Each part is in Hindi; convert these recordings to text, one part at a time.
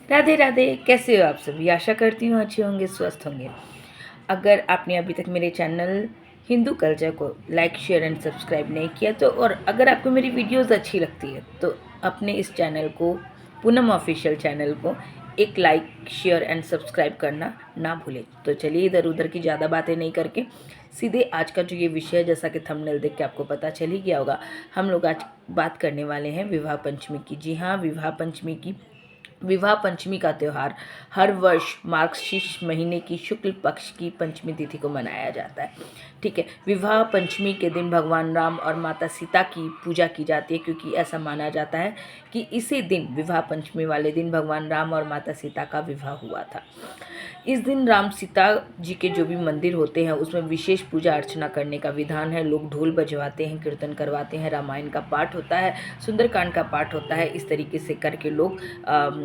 राधे राधे। कैसे हो आप सभी? आशा करती हूँ अच्छे होंगे, स्वस्थ होंगे। अगर आपने अभी तक मेरे चैनल हिंदू कल्चर को लाइक शेयर एंड सब्सक्राइब नहीं किया तो, और अगर आपको मेरी वीडियोस अच्छी लगती है तो अपने इस चैनल को, पूनम ऑफिशियल चैनल को, एक लाइक शेयर एंड सब्सक्राइब करना ना भूलें। तो चलिए इधर उधर की ज़्यादा बातें नहीं करके सीधे आज का जो ये विषय है, जैसा कि थंबनेल देख के आपको पता चल ही गया होगा, हम लोग आज बात करने वाले हैं विवाह पंचमी की। जी हाँ, विवाह पंचमी का त्यौहार हर वर्ष मार्गशीर्ष महीने की शुक्ल पक्ष की पंचमी तिथि को मनाया जाता है। ठीक है, विवाह पंचमी के दिन भगवान राम और माता सीता की पूजा की जाती है, क्योंकि ऐसा माना जाता है कि इसी दिन, विवाह पंचमी वाले दिन, भगवान राम और माता सीता का विवाह हुआ था। इस दिन राम सीता जी के जो भी मंदिर होते हैं उसमें विशेष पूजा अर्चना करने का विधान है। लोग ढोल बजवाते हैं, कीर्तन करवाते हैं, रामायण का पाठ होता है, सुंदरकांड का पाठ होता है। इस तरीके से करके लोग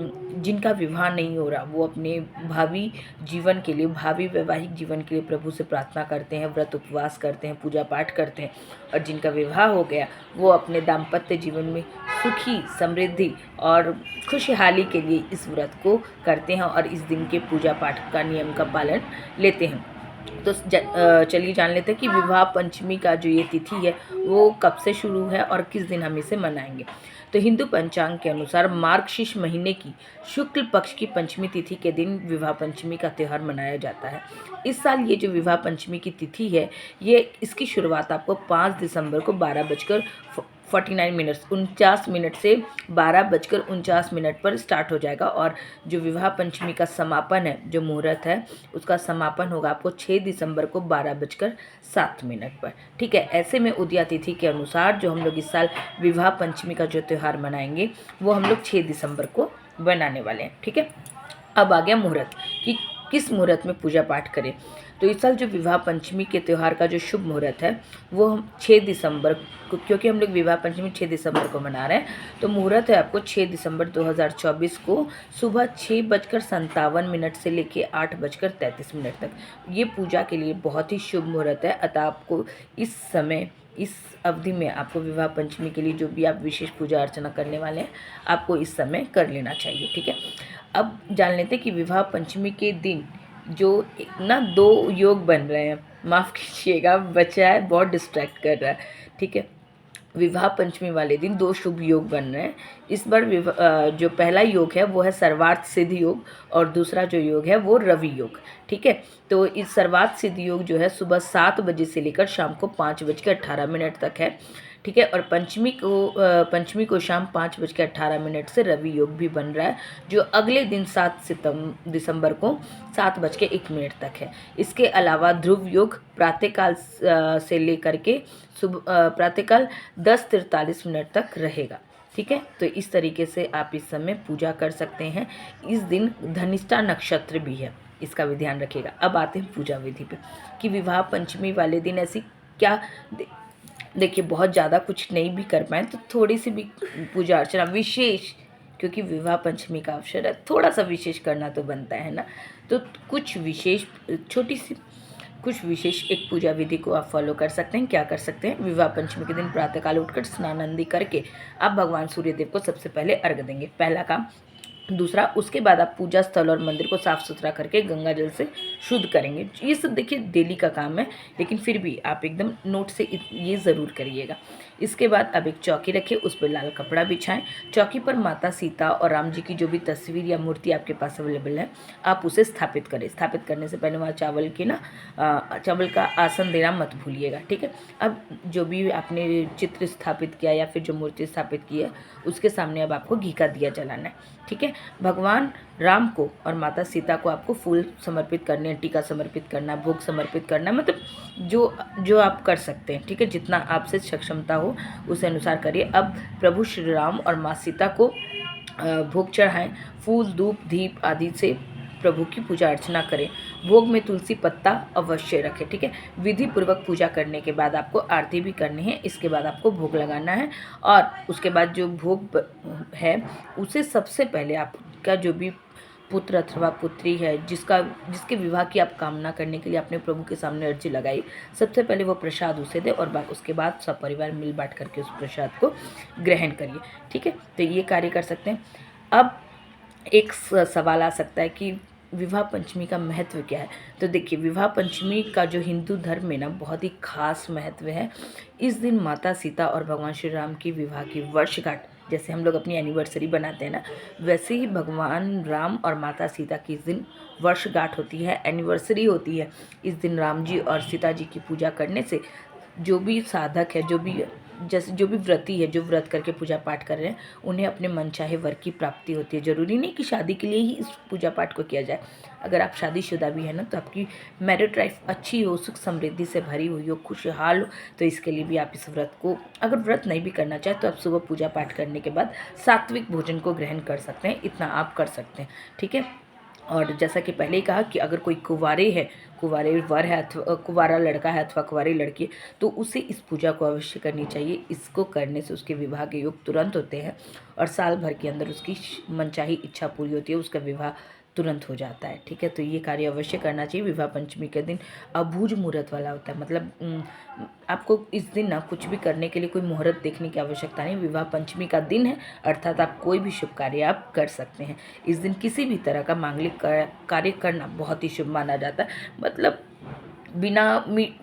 जिनका विवाह नहीं हो रहा वो अपने भावी जीवन के लिए, भावी वैवाहिक जीवन के लिए प्रभु से प्रार्थना करते हैं, व्रत उपवास करते हैं, पूजा पाठ करते हैं। और जिनका विवाह हो गया वो अपने दाम्पत्य जीवन में सुखी, समृद्धि और खुशहाली के लिए इस व्रत को करते हैं और इस दिन के पूजा पाठ का नियम का पालन लेते हैं। तो चलिए जान लेते हैं कि विवाह पंचमी का जो ये तिथि है वो कब से शुरू है और किस दिन हम इसे मनाएंगे। तो हिंदू पंचांग के अनुसार मार्गशीर्ष महीने की शुक्ल पक्ष की पंचमी तिथि के दिन विवाह पंचमी का त्यौहार मनाया जाता है। इस साल ये जो विवाह पंचमी की तिथि है, ये इसकी शुरुआत आपको 5 दिसंबर को 49 मिनट से 12:49 पर स्टार्ट हो जाएगा। और जो विवाह पंचमी का समापन है, जो मुहूर्त है, उसका समापन होगा आपको 6 दिसंबर को 12:07 पर। ठीक है, ऐसे में उदया तिथि के अनुसार जो हम लोग इस साल विवाह पंचमी का जो त्यौहार मनाएंगे वो हम लोग 6 दिसंबर को बनाने वाले हैं। ठीक है, अब आ गया मुहूर्त कि किस मुहूर्त में पूजा पाठ करें। तो इस साल जो विवाह पंचमी के त्यौहार का जो शुभ मुहूर्त है वो हम 6 दिसंबर को, क्योंकि हम लोग विवाह पंचमी 6 दिसंबर को मना रहे हैं, तो मुहूर्त है आपको 6 दिसंबर 2024 को सुबह 6:57 से लेके 8:33 तक। ये पूजा के लिए बहुत ही शुभ मुहूर्त है। अतः आपको इस समय, इस अवधि में आपको विवाह पंचमी के लिए जो भी आप विशेष पूजा अर्चना करने वाले हैं आपको इस समय कर लेना चाहिए। ठीक है, अब जान लेते हैं कि विवाह पंचमी के दिन जो ना 2 योग बन रहे हैं, माफ़ कीजिएगा, बच्चा है बहुत डिस्ट्रैक्ट कर रहा है। ठीक है, विवाह पंचमी वाले दिन 2 शुभ योग बन रहे हैं। इस बार जो पहला योग है वो है सर्वार्थ सिद्ध योग और दूसरा जो योग है वो रवि योग। ठीक है, तो इस सर्वार्थ सिद्ध योग जो है सुबह 7 बजे से लेकर शाम को 5:18 तक है। ठीक है, और पंचमी को शाम 5:18 से रवि योग भी बन रहा है, जो अगले दिन 7 दिसंबर को 7:01 तक है। इसके अलावा ध्रुव योग प्रातःकाल से लेकर के प्रातःकाल 10:43 तक रहेगा। ठीक है, तो इस तरीके से आप इस समय पूजा कर सकते हैं। इस दिन धनिष्ठा नक्षत्र भी है, इसका भी ध्यान रखिएगा। अब आते हैं पूजा विधि पे कि विवाह पंचमी वाले दिन ऐसी क्या, देखिए बहुत ज़्यादा कुछ नहीं भी कर पाएँ तो थोड़ी सी भी पूजा अर्चना विशेष, क्योंकि विवाह पंचमी का अवसर है, थोड़ा सा विशेष करना तो बनता है ना। तो कुछ विशेष, छोटी सी कुछ विशेष एक पूजा विधि को आप फॉलो कर सकते हैं। क्या कर सकते हैं? विवाह पंचमी के दिन प्रातःकाल उठकर स्नान आदि करके आप भगवान सूर्यदेव को सबसे पहले अर्घ्य देंगे, पहला काम। दूसरा, उसके बाद आप पूजा स्थल और मंदिर को साफ़ सुथरा करके गंगा जल से शुद्ध करेंगे। ये सब देखिए डेली का काम है, लेकिन फिर भी आप एकदम नोट से ये ज़रूर करिएगा। इसके बाद अब एक चौकी रखिए, उस पर लाल कपड़ा बिछाएं। चौकी पर माता सीता और राम जी की जो भी तस्वीर या मूर्ति आपके पास अवेलेबल है आप उसे स्थापित करें। स्थापित करने से पहले वहाँ चावल का आसन देना मत भूलिएगा। ठीक है, अब जो भी आपने चित्र स्थापित किया या फिर जो मूर्ति स्थापित की है उसके सामने अब आपको घी का दिया जलाना है। ठीक है, भगवान राम को और माता सीता को आपको फूल समर्पित करने हैं, टीका समर्पित करना, भोग समर्पित करना, मतलब जो आप कर सकते हैं। ठीक है, जितना आपसे सक्षमता हो उस अनुसार करिए। अब प्रभु श्री राम और माँ सीता को भोग चढ़ाएं, फूल, धूप, दीप आदि से प्रभु की पूजा अर्चना करें। भोग में तुलसी पत्ता अवश्य रखें। ठीक है, विधि पूर्वक पूजा करने के बाद आपको आरती भी करनी है। इसके बाद आपको भोग लगाना है और उसके बाद जो भोग है उसे सबसे पहले आपका जो भी पुत्र अथवा पुत्री है जिसके विवाह की आप कामना करने के लिए अपने प्रभु के सामने अर्जी लगाई, सबसे पहले वो प्रसाद उसे दे और उसके बाद सब परिवार मिल बांट करके उस प्रसाद को ग्रहण करिए। ठीक है, तो ये कार्य कर सकते हैं। अब एक सवाल आ सकता है कि विवाह पंचमी का महत्व क्या है। तो देखिए, विवाह पंचमी का जो हिंदू धर्म में ना बहुत ही खास महत्व है। इस दिन माता सीता और भगवान श्री राम की विवाह की वर्षगांठ, जैसे हम लोग अपनी एनिवर्सरी बनाते हैं ना, वैसे ही भगवान राम और माता सीता की इस दिन वर्षगांठ होती है, एनिवर्सरी होती है। इस दिन राम जी और सीता जी की पूजा करने से जो भी साधक है, जो भी व्रती है, जो व्रत करके पूजा पाठ कर रहे हैं, उन्हें अपने मनचाहे वर की प्राप्ति होती है। ज़रूरी नहीं कि शादी के लिए ही इस पूजा पाठ को किया जाए। अगर आप शादीशुदा भी है ना, तो आपकी मैरिड लाइफ अच्छी हो, सुख समृद्धि से भरी हुई हो, खुशहाल हो, तो इसके लिए भी आप इस व्रत को, अगर व्रत नहीं भी करना चाहे तो आप सुबह पूजा पाठ करने के बाद सात्विक भोजन को ग्रहण कर सकते हैं। इतना आप कर सकते हैं, ठीक है। और जैसा कि पहले ही कहा कि अगर कोई कुंवारे वर है अथवा कुंवारा लड़का है अथवा कुंवारी लड़की है, तो उसे इस पूजा को अवश्य करनी चाहिए। इसको करने से उसके विवाह के योग तुरंत होते हैं और साल भर के अंदर उसकी मनचाही इच्छा पूरी होती है, उसका विवाह तुरंत हो जाता है, ठीक है। तो ये कार्य अवश्य करना चाहिए। विवाह पंचमी के दिन अबूझ मुहूर्त वाला होता है, मतलब आपको इस दिन ना कुछ भी करने के लिए कोई मुहूर्त देखने की आवश्यकता नहीं। विवाह पंचमी का दिन है, अर्थात आप कोई भी शुभ कार्य आप कर सकते हैं। इस दिन किसी भी तरह का मांगलिक कार्य करना बहुत ही शुभ माना जाता है। मतलब बिना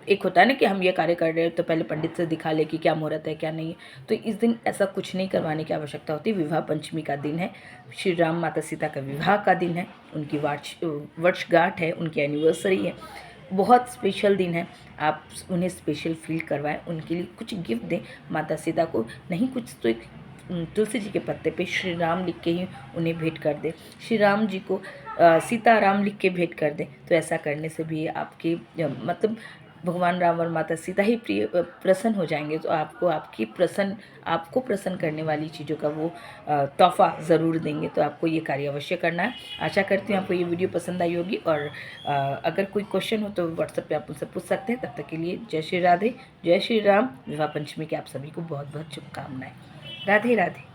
एक होता है ना कि हम ये कार्य कर रहे हैं तो पहले पंडित से दिखा ले कि क्या मुहूर्त है क्या नहीं है, तो इस दिन ऐसा कुछ नहीं करवाने की आवश्यकता होती। विवाह पंचमी का दिन है, श्री राम माता सीता का विवाह का दिन है, उनकी वर्षगांठ है, उनकी एनिवर्सरी है, बहुत स्पेशल दिन है। आप उन्हें स्पेशल फील करवाएं, उनके लिए कुछ गिफ्ट दें। माता सीता को नहीं कुछ तो एक तुलसी जी के पत्ते पे श्री राम लिख के ही उन्हें भेंट कर दें, श्री राम जी को सीताराम लिख के भेंट कर दें। तो ऐसा करने से भी आपके मतलब भगवान राम और माता सीता ही प्रसन्न हो जाएंगे। तो आपको प्रसन्न करने वाली चीज़ों का वो तोहफा ज़रूर देंगे। तो आपको ये कार्य अवश्य करना है। आशा करती हूँ आपको ये वीडियो पसंद आई होगी, और अगर कोई क्वेश्चन हो तो व्हाट्सएप पे आप मुझसे पूछ सकते हैं। तब तक के लिए जय श्री राधे, जय श्री राम। विवाह पंचमी की आप सभी को बहुत बहुत शुभकामनाएं। राधे राधे।